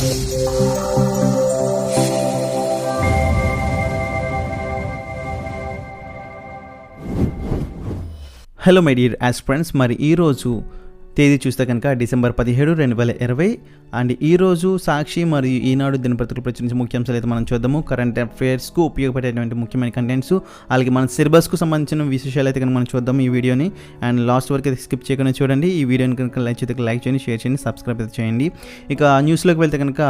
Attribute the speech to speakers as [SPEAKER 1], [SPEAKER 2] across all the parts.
[SPEAKER 1] Hello my dear aspirants, మరి ఈరోజు తేదీ చూస్తే కనుక డిసెంబర్ 17, 2020 అండ్ ఈరోజు సాక్షి మరియు ఈనాడు దినపత్రికలు ప్రచురించిన ముఖ్యాంశాలు అయితే మనం చూద్దాము. కరెంట్ అఫైర్స్కు ఉపయోగపడేటువంటి ముఖ్యమైన కంటెంట్స్, అలాగే మన సిలబస్కు సంబంధించిన విశేషాలు అయితే కనుక మనం చూద్దాం ఈ వీడియోని. అండ్ లాస్ట్ వరకు అయితే స్కిప్ చేయకుండా చూడండి. ఈ వీడియోని కనుక లైక్ చేయండి, షేర్ చేయండి, సబ్స్క్రైబ్ అయితే చేయండి. ఇక న్యూస్లోకి వెళ్తే కనుక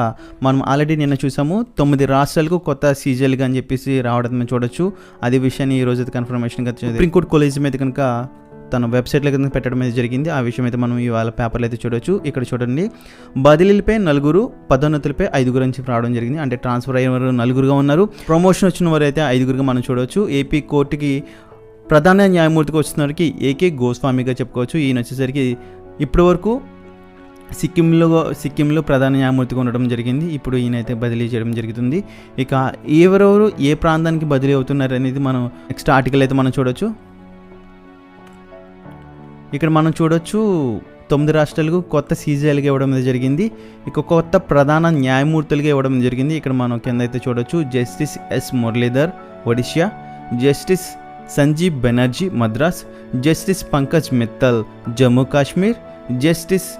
[SPEAKER 1] మనం ఆల్రెడీ నిన్న చూసాము 9 రాష్ట్రాలకు కొత్త సీజన్లుగా అని చెప్పేసి రావడం మనం చూడొచ్చు. అదే విషయాన్ని ఈ రోజు అయితే కన్ఫర్మేషన్గా సుప్రీంకోర్టు కొలీజియం అయితే కనుక తన వెబ్సైట్లో కింద పెట్టడం అయితే జరిగింది. ఆ విషయం అయితే మనం ఇవాళ పేపర్లో అయితే చూడవచ్చు. ఇక్కడ చూడండి, బదిలీలపై 4, పదోన్నతులపై 5 నుంచి రావడం జరిగింది. అంటే ట్రాన్స్ఫర్ అయ్యే వారు 4గా ఉన్నారు, ప్రమోషన్ వచ్చిన వారు అయితే 5గా మనం చూడవచ్చు. ఏపీ కోర్టుకి ప్రధాన న్యాయమూర్తిగా వచ్చిన ఏకే గోస్వామిగా చెప్పుకోవచ్చు. ఈయన వచ్చేసరికి ఇప్పటి వరకు సిక్కింలో ప్రధాన న్యాయమూర్తిగా ఉండడం జరిగింది. ఇప్పుడు ఈయన అయితే బదిలీ చేయడం జరుగుతుంది. ఇక ఎవరెవరు ఏ ప్రాంతానికి బదిలీ అవుతున్నారు అనేది మనం నెక్స్ట్ ఆర్టికల్ అయితే మనం చూడవచ్చు. ఇక్కడ మనం చూడొచ్చు 9 రాష్ట్రాలకు కొత్త సీజీఎల్గా ఇవ్వడం జరిగింది. ఇక కొత్త ప్రధాన న్యాయమూర్తులుగా ఇవ్వడం జరిగింది. ఇక్కడ మనం కింద అయితే చూడొచ్చు, justice yes Muralidhar Odisha, justice Sanjeev Banerjee Madras, justice Pankaj Mittal Jammu Kashmir, justice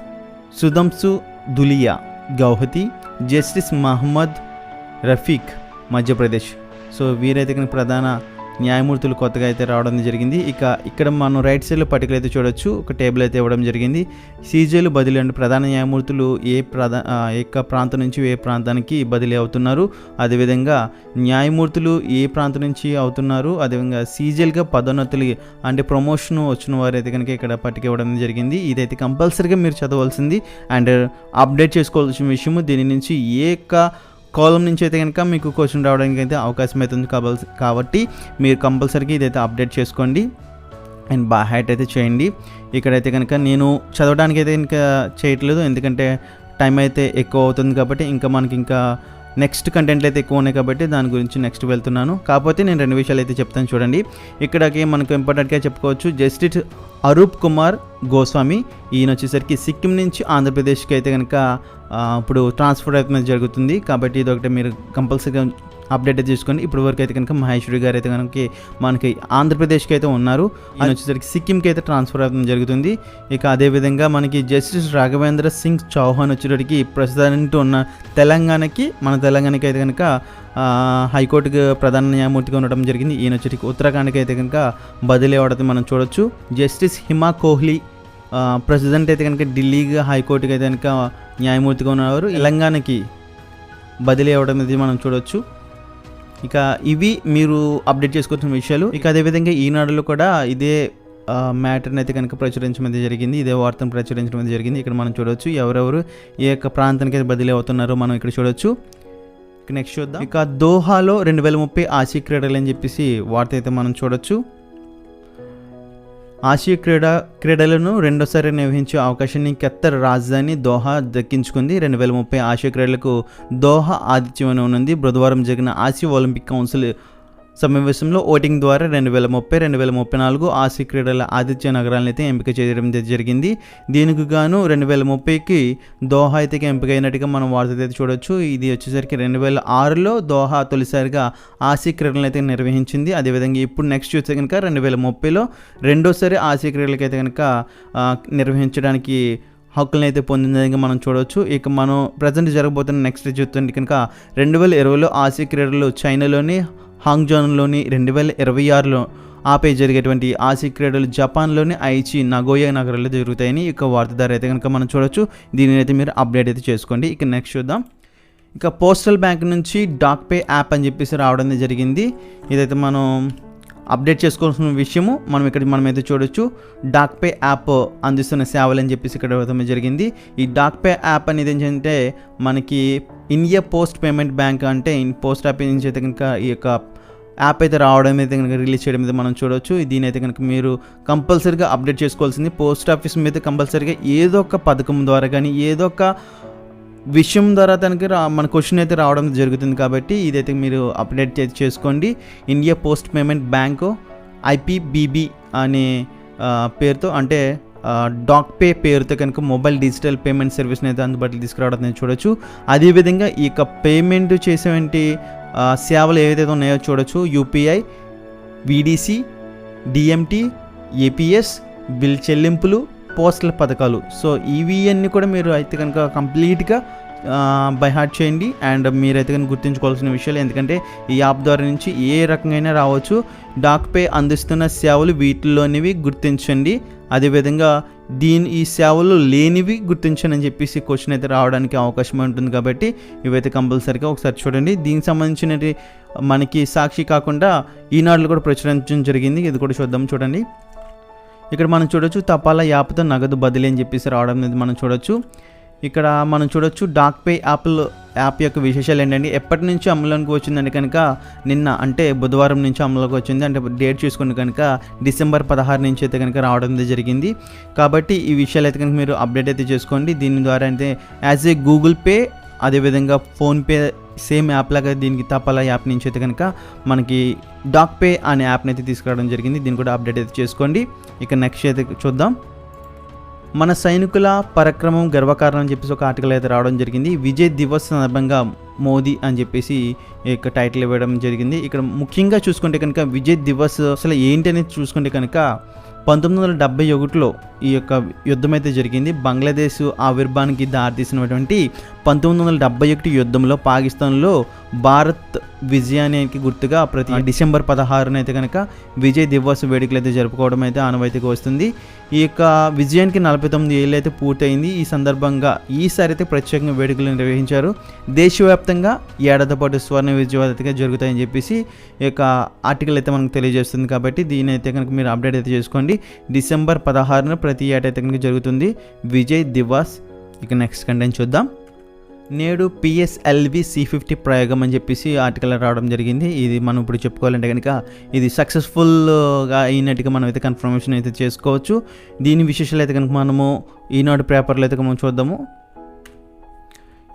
[SPEAKER 1] సుధంసు దులియా Guwahati, justice Mohammed Rafiq Madhya Pradesh. So వీరైతే కనుక ప్రధాన న్యాయమూర్తులు కొత్తగా అయితే రావడం జరిగింది. ఇక ఇక్కడ మనం రైట్ సైడ్లో పర్టికులర్ అయితే చూడొచ్చు, ఒక టేబుల్ అయితే ఇవ్వడం జరిగింది. సీజీలు బదిలీ అంటే ప్రధాన న్యాయమూర్తులు ఏ ప్రాంతం నుంచి ఏ ప్రాంతానికి బదిలీ అవుతున్నారు, అదేవిధంగా న్యాయమూర్తులు ఏ ప్రాంతం నుంచి అవుతున్నారు, అదేవిధంగా సీజీలుగా పదోన్నతులు అంటే ప్రమోషన్ వచ్చిన వారు అయితే కనుక ఇక్కడ పట్టిక ఇవ్వడం జరిగింది. ఇదైతే కంపల్సరీగా మీరు చదవాల్సింది అండ్ అప్డేట్ చేసుకోవాల్సిన విషయము. దీని నుంచి ఏ కాలం నుంచి అయితే కనుక మీకు క్వశ్చన్ రావడానికి అయితే అవకాశం అవుతుంది కాబట్టి మీరు కంపల్సరీగా ఇదైతే అప్డేట్ చేసుకోండి అండ్ బాగా హైట్ అయితే చేయండి. ఇక్కడైతే కనుక నేను చదవడానికి అయితే ఇంకా చేయట్లేదు, ఎందుకంటే టైం అయితే ఎక్కువ అవుతుంది కాబట్టి. ఇంకా నెక్స్ట్ కంటెంట్లు అయితే ఎక్కువ ఉన్నాయి కాబట్టి దాని గురించి నెక్స్ట్ వెళ్తున్నాను. కాకపోతే నేను 2 విషయాలు అయితే చెప్తాను చూడండి. ఇక్కడికి మనకు ఇంపార్టెంట్గా చెప్పుకోవచ్చు, జస్టిస్ అరూప్ కుమార్ గోస్వామి. ఈయన వచ్చేసరికి సిక్కిం నుంచి ఆంధ్రప్రదేశ్కి అయితే కనుక ఇప్పుడు ట్రాన్స్ఫర్ అయితే జరుగుతుంది కాబట్టి ఇదొకటి మీరు కంపల్సరీగా అప్డేట్ అయితే చేసుకోండి. ఇప్పుడు వరకు అయితే కనుక మహేశ్వరి గారు అయితే కనుక మనకి ఆంధ్రప్రదేశ్కి అయితే ఉన్నారు. ఆయన వచ్చేసరికి సిక్కింకి అయితే ట్రాన్స్ఫర్ అవుతుంది జరుగుతుంది. ఇక అదేవిధంగా మనకి జస్టిస్ రాఘవేంద్ర సింగ్ చౌహాన్ వచ్చేటికి ప్రస్తుతానికి ఉన్న తెలంగాణకి అయితే కనుక హైకోర్టుకి ప్రధాన న్యాయమూర్తిగా ఉండడం జరిగింది. ఈయన వచ్చేటికి ఉత్తరాఖండ్కి అయితే కనుక బదిలీ అవ్వడం మనం చూడొచ్చు. జస్టిస్ హిమా కోహ్లీ ప్రెసిడెంట్ అయితే కనుక ఢిల్లీగా హైకోర్టుకి అయితే కనుక న్యాయమూర్తిగా ఉన్నవారు తెలంగాణకి బదిలీ అవ్వడం అనేది మనం చూడొచ్చు. ఇక ఇవి మీరు అప్డేట్ చేసుకోవాల్సిన విషయాలు. ఇక అదేవిధంగా ఈనాడులో కూడా ఇదే మ్యాటర్ని అయితే కనుక ప్రచురించడం జరిగింది, ఇదే వార్తను ప్రచురించడం జరిగింది. ఇక్కడ మనం చూడవచ్చు ఎవరెవరు ఏ యొక్క ప్రాంతానికి అయితే బదిలీ అవుతున్నారో మనం ఇక్కడ చూడొచ్చు. ఇక నెక్స్ట్ చూద్దాం. ఇక దోహాలో 2030 ఆసియా క్రీడలు అని చెప్పేసి వార్త అయితే మనం చూడొచ్చు. ఆసియా క్రీడలను రెండోసారి నిర్వహించే అవకాశాన్ని ఖత్తర్ రాజధాని దోహా దక్కించుకుంది. 2030 ఆసియా క్రీడలకు దోహా ఆతిథ్యం ఉంది. బుధవారం జరిగిన ఆసియా ఒలింపిక్ కౌన్సిల్ సమావేశంలో ఓటింగ్ ద్వారా 2030, 2034 ఆసియా క్రీడల ఆతిథ్య నగరాలను అయితే ఎంపిక చేయడం జరిగింది. దీనికి గాను 2030కి దోహా అయితే ఎంపిక అయినట్టుగా మనం వార్త అయితే చూడొచ్చు. ఇది వచ్చేసరికి 2006లో దోహా తొలిసారిగా ఆసియా క్రీడలను అయితే నిర్వహించింది. అదేవిధంగా ఇప్పుడు నెక్స్ట్ చూస్తే కనుక 2030లో రెండోసారి ఆసియా క్రీడలకి అయితే కనుక నిర్వహించడానికి హక్కులను అయితే పొందిందని మనం చూడవచ్చు. ఇక మనం ప్రజెంట్ జరగబోతున్న నెక్స్ట్ చూస్తుంటే కనుక 2020లో ఆసియా క్రీడలు చైనాలోని హాంగ్జౌలోని, 2026లో ఆపై జరిగేటువంటి ఆసియా క్రీడలు జపాన్లోని ఐచి నగోయా నగరాల్లో జరుగుతాయని ఇక వార్తాదారు అయితే కనుక మనం చూడొచ్చు. దీనిని అయితే మీరు అప్డేట్ అయితే చేసుకోండి. ఇక నెక్స్ట్ చూద్దాం. ఇక పోస్టల్ బ్యాంక్ నుంచి డాక్ పే యాప్ అని చెప్పేసి రావడం జరిగింది. ఇదైతే మనం అప్డేట్ చేసుకోవాల్సిన విషయము. మనమైతే చూడొచ్చు, డాక్ పే యాప్ అందిస్తున్న సేవలు అని చెప్పేసి ఇక్కడ జరిగింది. ఈ డాక్ పే యాప్ అనేది ఏంటంటే మనకి ఇండియా పోస్ట్ పేమెంట్ బ్యాంక్ అంటే పోస్ట్ ఆఫీస్ నుంచి అయితే కనుక ఈ యొక్క యాప్ అయితే రావడం అయితే కనుక రిలీజ్ చేయడం అయితే మనం చూడవచ్చు. దీని అయితే కనుక మీరు కంపల్సరీగా అప్డేట్ చేసుకోవాల్సింది. పోస్ట్ ఆఫీస్ మీద కంపల్సరీగా ఏదో ఒక పథకం ద్వారా కానీ ఏదో ఒక విషయం ద్వారా తనకి మన క్వశ్చన్ అయితే రావడం జరుగుతుంది కాబట్టి ఇదైతే మీరు అప్డేట్ చేసుకోండి. India post payment bank IPBB అనే పేరుతో, అంటే డాక్ పే పేరుతో కనుక మొబైల్ డిజిటల్ పేమెంట్ సర్వీస్ని అయితే అందుబాటులో తీసుకురావడం నేను చూడొచ్చు. అదేవిధంగా ఈ యొక్క పేమెంట్ చేసేవంటి సేవలు ఏవైతే ఉన్నాయో చూడొచ్చు. UPI, VDC, DMT, APS, bill చెల్లింపులు, పోస్టల్ పథకాలు. సో ఇవి అన్నీ కూడా మీరు అయితే కనుక కంప్లీట్గా బై హార్ట్ చేయండి. అండ్ మీరైతే కనుక గుర్తుంచుకోవాల్సిన విషయాలు, ఎందుకంటే ఈ యాప్ ద్వారా నుంచి ఏ రకంగా రావచ్చు. డాక్ పే అందిస్తున్న సేవలు వీటిలోనివి గుర్తించండి, అదేవిధంగా ఈ సేవలు లేనివి గుర్తించండి అని చెప్పేసి క్వశ్చన్ అయితే రావడానికి అవకాశం ఉంటుంది. కాబట్టి ఇవైతే కంపల్సరీగా ఒకసారి చూడండి. దీనికి సంబంధించినవి మనకి సాక్షి కాకుండా ఈనాడులో కూడా ప్రచురించడం జరిగింది. ఇది కూడా చూడండి. ఇక్కడ మనం చూడొచ్చు తపాలా యాప్తో నగదు బదిలీ అని చెప్పేసి రావడం అనేది మనం చూడొచ్చు. ఇక్కడ మనం చూడొచ్చు డాక్ పే యాప్ యొక్క విశేషాలు ఏంటంటే ఎప్పటి నుంచి అమలులోకి వచ్చిందంటే కనుక నిన్న అంటే బుధవారం నుంచి అమలులోకి వచ్చింది. అంటే డేట్ చూసుకుని కనుక డిసెంబర్ 16 నుంచి అయితే కనుక రావడం జరిగింది. కాబట్టి ఈ విషయాలు అయితే కనుక మీరు అప్డేట్ అయితే చేసుకోండి. దీని ద్వారా అయితే యాజ్ ఏ గూగుల్ పే, అదేవిధంగా ఫోన్పే సేమ్ యాప్ లాగా దీనికి తపాలా యాప్ నుంచి అయితే కనుక మనకి డాక్ పే అనే యాప్ని అయితే తీసుకురావడం జరిగింది. దీన్ని కూడా అప్డేట్ అయితే చేసుకోండి. ఇక నెక్స్ట్ అయితే చూద్దాం. మన సైనికుల పరాక్రమం గర్వకారణం అని చెప్పేసి ఒక ఆర్టికల్ అయితే రావడం జరిగింది. విజయ్ దివస్ సందర్భంగా మోదీ అని చెప్పేసి ఇక టైటిల్ ఇవ్వడం జరిగింది. ఇక్కడ ముఖ్యంగా చూసుకుంటే కనుక విజయ్ దివస్ అసలు ఏంటి అనేది చూసుకుంటే కనుక 1971లో ఈ యొక్క యుద్ధం అయితే జరిగింది. బంగ్లాదేశ్ ఆవిర్భావానికి దారితీసినటువంటి 1971 యుద్ధంలో పాకిస్తాన్లో భారత్ విజయానికి గుర్తుగా ప్రతి డిసెంబర్ 16 అయితే కనుక విజయ్ దివస్ వేడుకలు అయితే జరుపుకోవడం అయితే ఆనవాయితీగా వస్తుంది. ఈ యొక్క విజయానికి 49 ఏళ్ళు అయితే పూర్తయింది. ఈ సందర్భంగా ఈసారి అయితే ప్రత్యేకంగా వేడుకలు నిర్వహించారు. దేశవ్యాప్తంగా ఏడాది పాటు స్వర్ణ విజయవంతంగా జరుగుతాయని చెప్పేసి ఈ యొక్క ఆర్టికల్ అయితే మనకు తెలియజేస్తుంది. కాబట్టి దీని అయితే కనుక మీరు అప్డేట్ అయితే చేసుకోండి. డిసెంబర్ 16 ప్రతి ఏటా అయితే కనుక జరుగుతుంది విజయ్ దివస్. ఇక నెక్స్ట్ కంటెంట్ చూద్దాం. నేడు PSLV C50 ప్రయోగం అని చెప్పేసి ఆర్టికల్ రావడం జరిగింది. ఇది మనం ఇప్పుడు చెప్పుకోవాలంటే కనుక ఇది సక్సెస్ఫుల్గా అయినట్టుగా మనం అయితే కన్ఫర్మేషన్ అయితే చేసుకోవచ్చు. దీని విశేషాలు అయితే కనుక మనము ఈనాడు పేపర్లో అయితే మనం చూద్దాము.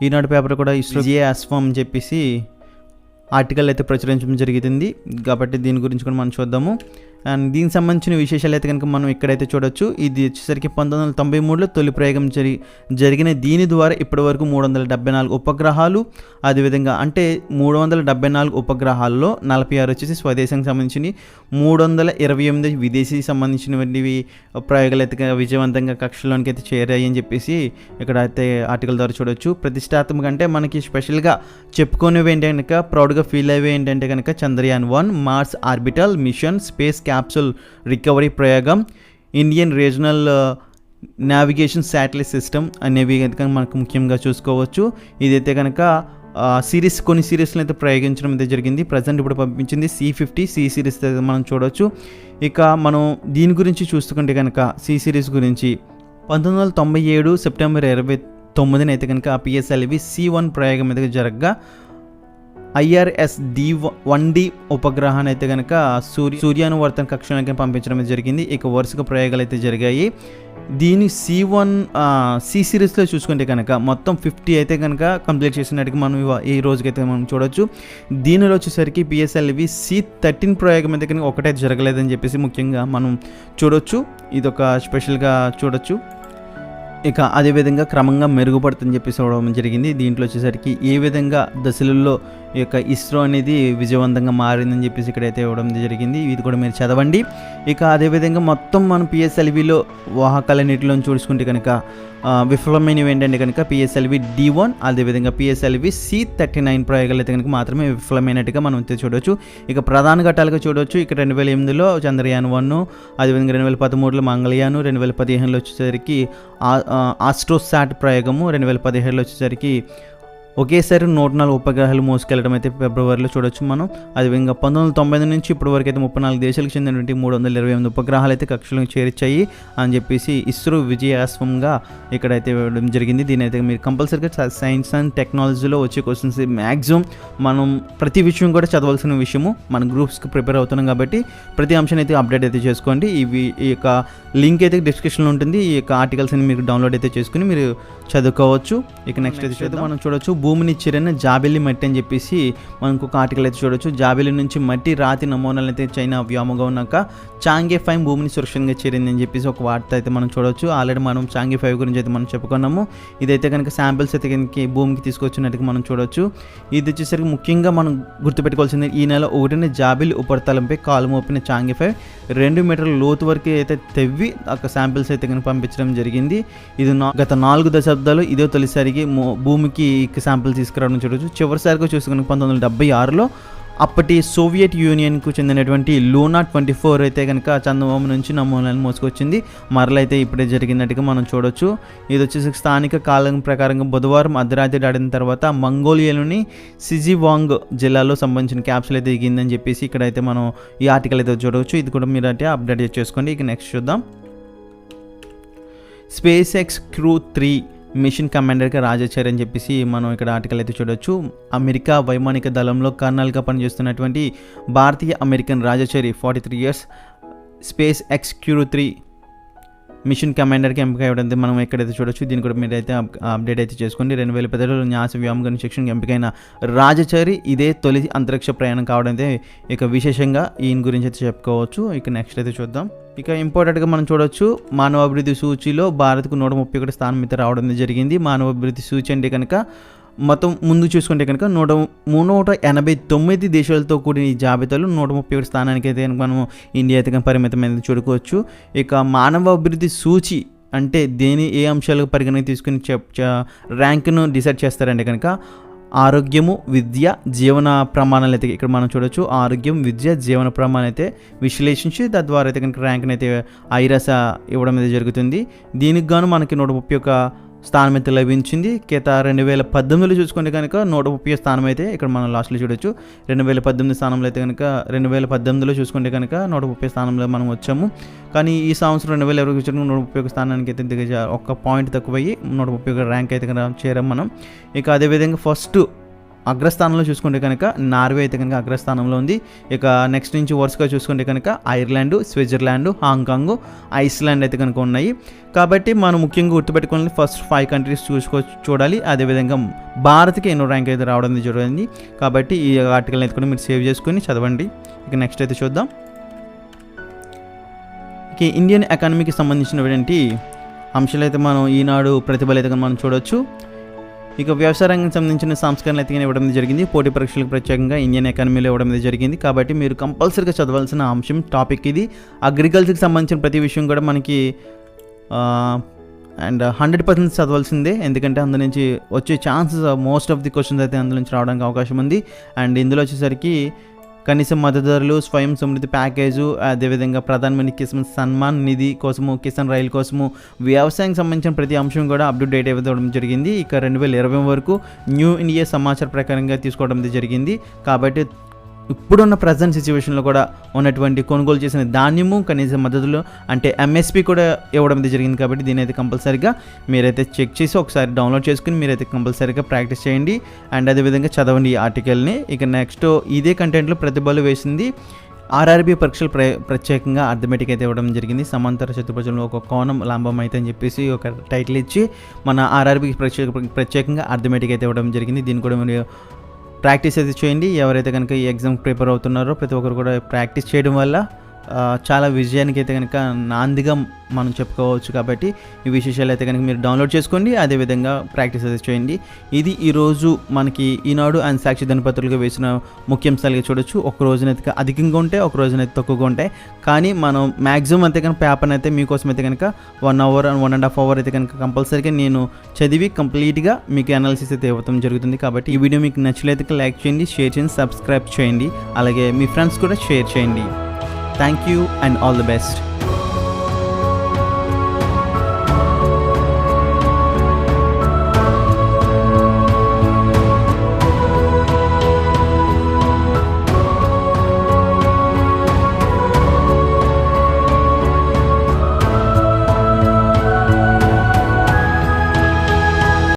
[SPEAKER 1] ఈనాడు పేపర్ కూడా ఇస్రో అస్ఫామ్ అని చెప్పేసి ఆర్టికల్ అయితే ప్రచురించడం జరుగుతుంది. కాబట్టి దీని గురించి కూడా మనం చూద్దాము. అండ్ దీనికి సంబంధించిన విశేషాలు అయితే కనుక మనం ఇక్కడైతే చూడొచ్చు. ఇది వచ్చేసరికి 1993లో తొలి ప్రయోగం జరిగిన దీని ద్వారా ఇప్పటి వరకు 374 ఉపగ్రహాలు, అదేవిధంగా అంటే 374 ఉపగ్రహాల్లో 46 వచ్చేసి స్వదేశానికి సంబంధించినవి, 328 విదేశీ సంబంధించినవి ప్రయోగాలు అయితే విజయవంతంగా కక్షలోనికి అయితే చేరాయి అని చెప్పేసి ఇక్కడ అయితే ఆర్టికల్ ద్వారా చూడొచ్చు. ప్రతిష్టాత్మక అంటే మనకి స్పెషల్గా చెప్పుకునేవి ఏంటంటే కనుక ప్రౌడ్గా ఫీల్ అయ్యేవి ఏంటంటే కనుక Chandrayaan 1, Mars orbital mission, space capsule recovery ప్రయోగం, Indian regional navigation satellite system అనేవి కనుక మనకు ముఖ్యంగా చూసుకోవచ్చు. ఇదైతే కనుక కొన్ని సిరీస్లను అయితే ప్రయోగించడం అయితే జరిగింది. ప్రజెంట్ ఇప్పుడు పంపించింది C50 C సిరీస్ మనం చూడవచ్చు. ఇక మనం దీని గురించి చూసుకుంటే కనుక C సిరీస్ గురించి 1997 సెప్టెంబర్ 29 అయితే కనుక PSLV C1 ప్రయోగం అయితే జరగగా IRS-D1D ఉపగ్రహాన్ని అయితే కనుక సూర్యానువర్తన కక్షలోకి పంపించడం జరిగింది. ఇక వరుసగా ప్రయోగాలు అయితే జరిగాయి. దీని C సిరీస్లో చూసుకుంటే కనుక మొత్తం 50 అయితే కనుక కంప్లీట్ చేసినట్టుగా మనం ఈ రోజుకైతే మనం చూడొచ్చు. దీనిలో వచ్చేసరికి PSLV C13 ప్రయోగం అయితే కనుక ఒకటైతే జరగలేదని చెప్పేసి ముఖ్యంగా మనం చూడొచ్చు. ఇదొక స్పెషల్గా చూడొచ్చు. ఇక అదేవిధంగా క్రమంగా మెరుగుపడుతుందని చెప్పేసి అవడం జరిగింది. దీంట్లో వచ్చేసరికి ఏ విధంగా దశలలో ఈ యొక్క ఇస్రో అనేది విజయవంతంగా మారిందని చెప్పేసి ఇక్కడైతే ఇవ్వడం జరిగింది. ఇది కూడా మీరు చదవండి. ఇక అదేవిధంగా మొత్తం మనం PSLVలో వాహకాలన్నింటిలో చూసుకుంటే కనుక విఫలమైనవి ఏంటంటే కనుక PSLV D1, అదేవిధంగా PSLV C39 ప్రయోగాలు అయితే కనుక మాత్రమే విఫలమైనట్టుగా మనం అయితే చూడవచ్చు. ఇక ప్రధాన ఘట్టాలుగా చూడవచ్చు. ఇక 2008లో చంద్రయాన్ 1, అదేవిధంగా 2013లో మంగళయాన్, 2015లో వచ్చేసరికి ఆస్ట్రోసాట్ ప్రయోగము, 2017లో వచ్చేసరికి ఒకేసారి 104 ఉపగ్రహాలు మోసుకెళ్ళడం అయితే ఫిబ్రవరిలో చూడొచ్చు మనం. అదేవిధంగా 1990 నుంచి ఇప్పటి వరకు అయితే 34 దేశాలకు చెందినటువంటి 328 ఉపగ్రహాలు అయితే కక్షలకు చేర్చాయి అని చెప్పేసి ఇస్రో విజయాస్వంగా ఇక్కడైతే ఇవ్వడం జరిగింది. దీని అయితే మీరు కంపల్సరీగా సైన్స్ అండ్ టెక్నాలజీలో వచ్చే క్వశ్చన్స్ మ్యాక్సిమం మనం ప్రతి విషయం కూడా చదవాల్సిన విషయము. మన గ్రూప్స్కి ప్రిపేర్ అవుతున్నాం కాబట్టి ప్రతి అంశాన్ని అయితే అప్డేట్ అయితే చేసుకోండి. ఈ యొక్క లింక్ అయితే డిస్క్రిప్షన్లో ఉంటుంది. ఈ యొక్క ఆర్టికల్స్ని మీరు డౌన్లోడ్ అయితే చేసుకుని మీరు చదువుకోవచ్చు. ఇక నెక్స్ట్ అయితే మనం చూడొచ్చు భూమిని చేరిన జాబిల్లి మట్టి అని చెప్పేసి మనకు ఒక ఆర్టికల్ అయితే చూడొచ్చు. జాబిల్లి నుంచి మట్టి రాతి నమూనాలు అయితే చైనా వ్యోమగా ఉన్నాక చాంగే 5 భూమిని సురక్షితంగా చేరింది అని చెప్పేసి ఒక వార్త అయితే మనం చూడొచ్చు. ఆల్రెడీ మనం చాంగే 5 గురించి అయితే మనం చెప్పుకున్నాము. ఇదైతే కనుక శాంపిల్స్ అయితే కనుక భూమికి తీసుకొచ్చినట్టుగా మనం చూడొచ్చు. ఇది వచ్చేసరికి ముఖ్యంగా మనం గుర్తుపెట్టుకోవాల్సింది, ఈ నెల 1న జాబిల్లి ఉపరితలంపై కాలు మోపిన చాంగే 5 2 మీటర్ల లోతు వరకు అయితే తెవ్వి ఒక శాంపిల్స్ అయితే కనుక పంపించడం జరిగింది. ఇది గత 4 దశాబ్దాలు ఇదే తొలిసారికి భూమికి శాంపిల్ తీసుకురావడం చూడవచ్చు. చివరిసారిగా చూసుకుని 1976లో అప్పటి సోవియట్ యూనియన్కు చెందినటువంటి లూనా 24 అయితే కనుక చందమామ నుంచి నమూనాలను మోసుకొచ్చింది. మరలైతే ఇప్పుడే జరిగినట్టుగా మనం చూడొచ్చు. ఇది వచ్చేసి స్థానిక కాలం ప్రకారంగా బుధవారం అర్ధరాత్రి దాటిన తర్వాత మంగోలియాలోని సిజివాంగ్ జిల్లాలో సంబంధించిన క్యాప్సూల్ అయితే దిగిందని చెప్పేసి ఇక్కడైతే మనం ఈ ఆర్టికల్ అయితే చూడవచ్చు. ఇది కూడా మీరు అయితే అప్డేట్ చేసుకోండి. ఇక నెక్స్ట్ చూద్దాం. Space X crew 3 machine కమాండర్గా Raja Chari అని చెప్పేసి మనం ఇక్కడ ఆర్టికల్ అయితే చూడొచ్చు. అమెరికా వైమానిక దళంలో కర్నల్గా పనిచేస్తున్నటువంటి భారతీయ American Raja Chari 43 years space X crew 3 machine కమాండర్కి ఎంపిక అవ్వడం మనం ఎక్కడైతే చూడొచ్చు. దీన్ని కూడా మీరు అయితే అప్డేట్ అయితే చేసుకోండి. 2017లో న్యాస వ్యోమగమన శిక్షణకు ఎంపికైన రాజాచారి ఇదే తొలి అంతరిక్ష ప్రయాణం కావడం అయితే ఇక విశేషంగా ఈయన గురించి అయితే చెప్పుకోవచ్చు. ఇక నెక్స్ట్ అయితే చూద్దాం. ఇక ఇంపార్టెంట్గా మనం చూడొచ్చు, మానవాభివృద్ధి సూచిలో భారత్కు 131 స్థానం అయితే రావడం జరిగింది. మానవాభివృద్ధి సూచి అంటే కనుక మొత్తం ముందు చూసుకుంటే కనుక 389 దేశాలతో కూడిన ఈ జాబితాలో 131 స్థానానికి అయితే మనం ఇండియా అయితే పరిమితమైన చూడుకోవచ్చు. ఇక మానవ అభివృద్ధి సూచి అంటే ఏ అంశాలకు పరిగణన తీసుకుని ర్యాంకును డిసైడ్ చేస్తారంటే కనుక ఆరోగ్యము, విద్య, జీవన ప్రమాణాలు అయితే ఇక్కడ మనం చూడొచ్చు. ఆరోగ్యం, విద్య, జీవన ప్రమాణాలు అయితే విశ్లేషించి తద్వారా అయితే కనుక ర్యాంక్ని అయితే ఐరాస ఇవ్వడం అయితే జరుగుతుంది. దీనికి గాను మనకి 131 స్థానం అయితే లభించింది. గత 2018లో చూసుకుంటే కనుక 130 స్థానం అయితే ఇక్కడ మనం లాస్ట్లో చూడొచ్చు. 2018 స్థానంలో అయితే కనుక 2018లో చూసుకుంటే కనుక 130 స్థానంలో మనం వచ్చాము. కానీ ఈ సంవత్సరం 2020 వచ్చి 131 స్థానానికి అయితే దిగజా ఒక పాయింట్ తక్కువయ్యి 131 ర్యాంక్ అయితే కనుక చేరాం మనం. ఇక అదేవిధంగా ఫస్ట్ అగ్రస్థానంలో చూసుకుంటే కనుక నార్వే అయితే కనుక అగ్రస్థానంలో ఉంది. ఇక నెక్స్ట్ నుంచి వరుసగా చూసుకుంటే కనుక ఐర్లాండ్, స్విట్జర్లాండ్, హాంకాంగ్, ఐస్లాండ్ అయితే కనుక ఉన్నాయి. కాబట్టి మనం ముఖ్యంగా గుర్తుపెట్టుకోవాలి ఫస్ట్ 5 కంట్రీస్ చూడాలి. అదేవిధంగా భారత్కి ఎన్నో ర్యాంక్ అయితే రావడం జరిగింది. కాబట్టి ఈ ఆర్టికల్ అయితే కూడా మీరు సేవ్ చేసుకుని చదవండి. ఇక నెక్స్ట్ అయితే చూద్దాం. ఇక ఇండియన్ ఎకానమీకి సంబంధించినటువంటి అంశాలు అయితే మనం ఈనాడు ప్రతిభలు అయితే మనం చూడవచ్చు. ఇక వ్యవసాయ రంగానికి సంబంధించిన సంస్కరణలు అయితే ఇవ్వడం జరిగింది. పోటీ పరీక్షలకు ప్రత్యేకంగా ఇండియన్ ఎకానమీలో ఇవ్వడం జరిగింది. కాబట్టి మీరు కంపల్సరీగా చదవాల్సిన అంశం టాపిక్ ఇది. అగ్రికల్చర్కి సంబంధించిన ప్రతి విషయం కూడా మనకి అండ్ 100% చదవాల్సిందే. ఎందుకంటే అందులో నుంచి వచ్చే chances most of the questions అయితే అందులో నుంచి రావడానికి అవకాశం ఉంది. అండ్ ఇందులో వచ్చేసరికి కనీస మద్దతు ధరలు, స్వయం సమృద్ధి ప్యాకేజు, అదేవిధంగా ప్రధానమంత్రి కిసాన్ సన్మాన్ నిధి కోసము, కిసాన్ రైలు కోసము, వ్యవసాయానికి సంబంధించిన ప్రతి అంశం కూడా అప్డేట్ ఇవ్వడం జరిగింది. ఇక 2020 వరకు న్యూ ఇండియా సమాచార ప్రకారంగా తీసుకోవడం జరిగింది. కాబట్టి ఇప్పుడున్న ప్రజెంట్ సిచ్యువేషన్లో కూడా ఉన్నటువంటి కొనుగోలు చేసిన ధాన్యము కనీస మద్దతులు అంటే ఎంఎస్పి కూడా ఇవ్వడం జరిగింది. కాబట్టి దీని అయితే కంపల్సరీగా మీరైతే చెక్ చేసి ఒకసారి డౌన్లోడ్ చేసుకుని మీరైతే కంపల్సరీగా ప్రాక్టీస్ చేయండి. అండ్ అదేవిధంగా చదవండి ఈ ఆర్టికల్ని. ఇక నెక్స్ట్ ఇదే కంటెంట్లో ప్రతిభలు వేసింది ఆర్ఆర్బీ పరీక్షలు ప్రత్యేకంగా అర్థమెటిక్ అయితే ఇవ్వడం జరిగింది. సమాంతర చతుర్భుజంలో ఒక కోణం లంబం అయితే అని చెప్పేసి ఒక టైటిల్ ఇచ్చి మన ఆర్ఆర్బీకి ప్రత్యేకంగా అర్థమెటిక్ అయితే ఇవ్వడం జరిగింది. దీన్ని కూడా మీరు ప్రాక్టీస్ అయితే చేయండి. ఎవరైతే కనుక ఈ ఎగ్జామ్ ప్రిపేర్ అవుతున్నారో ప్రతి ఒక్కరు కూడా ప్రాక్టీస్ చేయడం వల్ల చాలా విజయానికి అయితే కనుక నాందిగా మనం చెప్పుకోవచ్చు. కాబట్టి ఈ విశేషాలు అయితే కనుక మీరు డౌన్లోడ్ చేసుకోండి. అదేవిధంగా ప్రాక్టీస్ అయితే చేయండి. ఇది ఈరోజు మనకి ఈనాడు అండ్ సాక్షి దినపత్రికగా వేసిన ముఖ్యాంశాలుగా చూడొచ్చు. ఒక రోజునైతే అధికంగా ఉంటాయి, ఒక రోజునైతే తక్కువగా ఉంటాయి. కానీ మనం మ్యాక్సిమం అయితే కనుక పేపర్ని అయితే మీకోసం అయితే కనుక 1 hour and 1.5 hours అయితే కనుక కంపల్సరీగా నేను చదివి కంప్లీట్గా మీకు అనాలిసిస్ అయితే ఇవ్వడం జరుగుతుంది. కాబట్టి ఈ వీడియో మీకు నచ్చినట్లయితే లైక్ చేయండి, షేర్ చేయండి, సబ్స్క్రైబ్ చేయండి. అలాగే మీ ఫ్రెండ్స్ కూడా షేర్ చేయండి. Thank you and all the best.